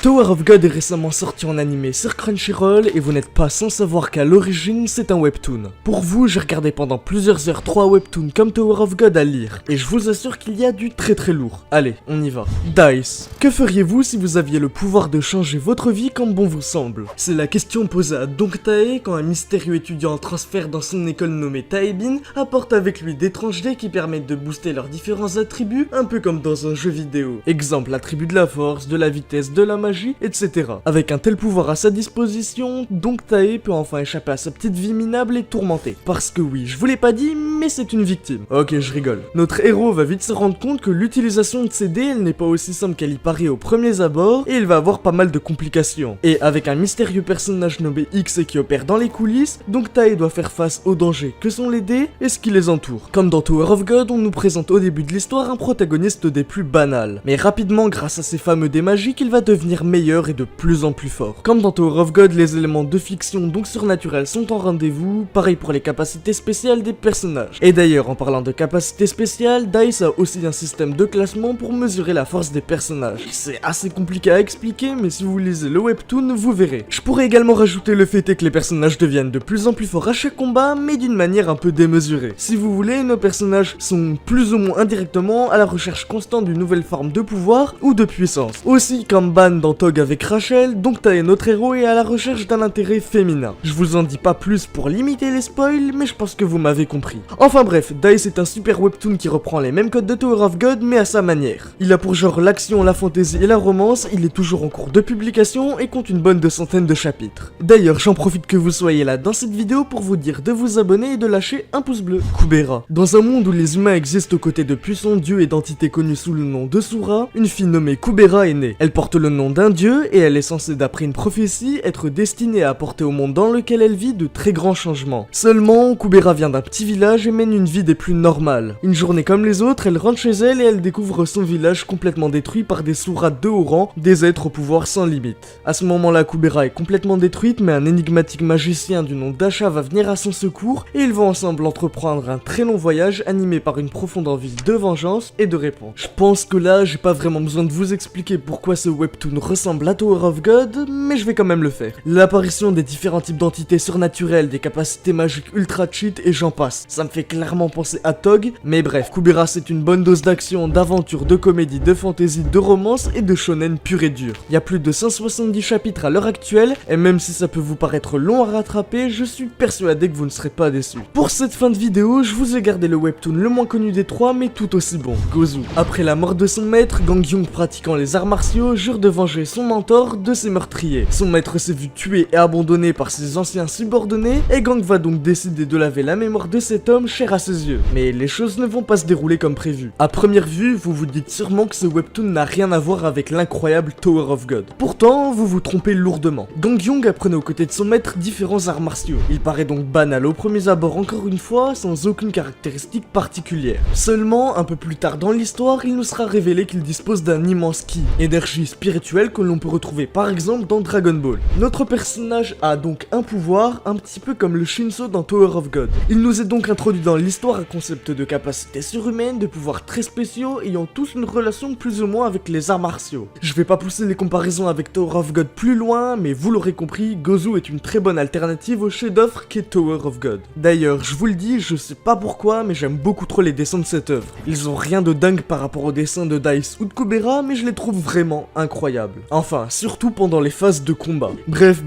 Tower of God est récemment sorti en animé sur Crunchyroll et vous n'êtes pas sans savoir qu'à l'origine c'est un webtoon. Pour vous, j'ai regardé pendant plusieurs heures 3 webtoons comme Tower of God à lire et je vous assure qu'il y a du très lourd. Allez, on y va. Dice. Que feriez-vous si vous aviez le pouvoir de changer votre vie comme bon vous semble? C'est la question posée à Dongtae quand un mystérieux étudiant en transfert dans son école nommé Taebin apporte avec lui d'étranges dés qui permettent de booster leurs différents attributs, un peu comme dans un jeu vidéo. Exemple, l'attribut de la force, de la vitesse, de la magie, etc. Avec un tel pouvoir à sa disposition, Dongtae peut enfin échapper à sa petite vie minable et tourmentée. Parce que oui, je vous l'ai pas dit, mais c'est une victime. Ok, je rigole. Notre héros va vite se rendre compte que l'utilisation de ces dés, elle n'est pas aussi simple qu'elle y paraît au premier abord, et il va avoir pas mal de complications. Et avec un mystérieux personnage nommé X qui opère dans les coulisses, Dongtae doit faire face aux dangers que sont les dés et ce qui les entoure. Comme dans Tower of God, on nous présente au début de l'histoire un protagoniste des plus banals. Mais rapidement, grâce à ces fameux dés magiques, il va devenir meilleur et de plus en plus fort. Comme dans Tower of God, les éléments de fiction donc surnaturels sont en rendez-vous, pareil pour les capacités spéciales des personnages. Et d'ailleurs, en parlant de capacités spéciales, DICE a aussi un système de classement pour mesurer la force des personnages. C'est assez compliqué à expliquer, mais si vous lisez le webtoon, vous verrez. Je pourrais également rajouter le fait que les personnages deviennent de plus en plus forts à chaque combat, mais d'une manière un peu démesurée. Si vous voulez, nos personnages sont plus ou moins indirectement à la recherche constante d'une nouvelle forme de pouvoir ou de puissance. Aussi, comme Ban dans Tog avec Rachel, Dongtae notre héros est à la recherche d'un intérêt féminin. Je vous en dis pas plus pour limiter les spoils, mais je pense que vous m'avez compris. Enfin bref, Dice est un super webtoon qui reprend les mêmes codes de Tower of God, mais à sa manière. Il a pour genre l'action, la fantasy et la romance, il est toujours en cours de publication et compte une bonne 200 de chapitres. D'ailleurs, j'en profite que vous soyez là dans cette vidéo pour vous dire de vous abonner et de lâcher un pouce bleu. Kubera. Dans un monde où les humains existent aux côtés de puissants dieux et d'entités connues sous le nom de Sura, une fille nommée Kubera est née. Elle porte le nom d'un dieu et elle est censée, d'après une prophétie, être destinée à apporter au monde dans lequel elle vit de très grands changements. Seulement, Kubera vient d'un petit village et mène une vie des plus normales. Une journée comme les autres, elle rentre chez elle et elle découvre son village complètement détruit par des Suras de haut rang, des êtres au pouvoir sans limite. À ce moment-là, Kubera est complètement détruite, mais un énigmatique magicien du nom d'Asha va venir à son secours et ils vont ensemble entreprendre un très long voyage animé par une profonde envie de vengeance et de réponse. Je pense que là, j'ai pas vraiment besoin de vous expliquer pourquoi ce webtoon ressemble à Tower of God, mais je vais quand même le faire. L'apparition des différents types d'entités surnaturelles, des capacités magiques ultra cheat et j'en passe. Ça me fait clairement penser à Tog, mais bref, Kubera c'est une bonne dose d'action, d'aventure, de comédie, de fantasy, de romance et de shonen pur et dur. Il y a plus de 170 chapitres à l'heure actuelle, et même si ça peut vous paraître long à rattraper, je suis persuadé que vous ne serez pas déçus. Pour cette fin de vidéo, je vous ai gardé le webtoon le moins connu des trois, mais tout aussi bon, Gozu. Après la mort de son maître, Gangyung pratiquant les arts martiaux jure de venger son mentor de ses meurtriers. Son maître s'est vu tué et abandonné par ses anciens subordonnés, et Gang va donc décider de laver la mémoire de cet homme cher à ses yeux. Mais les choses ne vont pas se dérouler comme prévu. À première vue, vous vous dites sûrement que ce webtoon n'a rien à voir avec l'incroyable Tower of God. Pourtant, vous vous trompez lourdement. Gangyung apprenait aux côtés de son maître différents arts martiaux. Il paraît donc banal au premier abord encore une fois, sans aucune caractéristique particulière. Seulement, un peu plus tard dans l'histoire, il nous sera révélé qu'il dispose d'un immense ki, énergie spirituelle que l'on peut retrouver par exemple dans Dragon Ball. Notre personnage a donc un pouvoir un petit peu comme le Shinso dans Tower of God. Il nous est donc introduit dans l'histoire un concept de capacité surhumaine, de pouvoirs très spéciaux ayant tous une relation plus ou moins avec les arts martiaux. Je vais pas pousser les comparaisons avec Tower of God plus loin, mais vous l'aurez compris, Gozu est une très bonne alternative au chef-d'œuvre qu'est Tower of God. D'ailleurs, je vous le dis, je sais pas pourquoi, mais j'aime beaucoup trop les dessins de cette œuvre. Ils ont rien de dingue par rapport aux dessins de Dice ou de Kubera, mais je les trouve vraiment incroyables. Enfin, surtout pendant les phases de combat. Bref,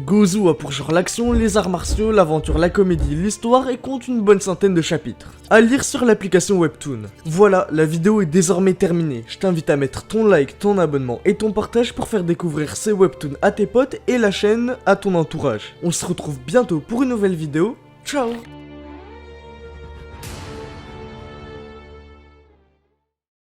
Gozu a pour genre l'action, les arts martiaux, l'aventure, la comédie, l'histoire et compte une bonne centaine de chapitres. À lire sur l'application Webtoon. Voilà, la vidéo est désormais terminée. Je t'invite à mettre ton like, ton abonnement et ton partage pour faire découvrir ces webtoons à tes potes et la chaîne à ton entourage. On se retrouve bientôt pour une nouvelle vidéo. Ciao!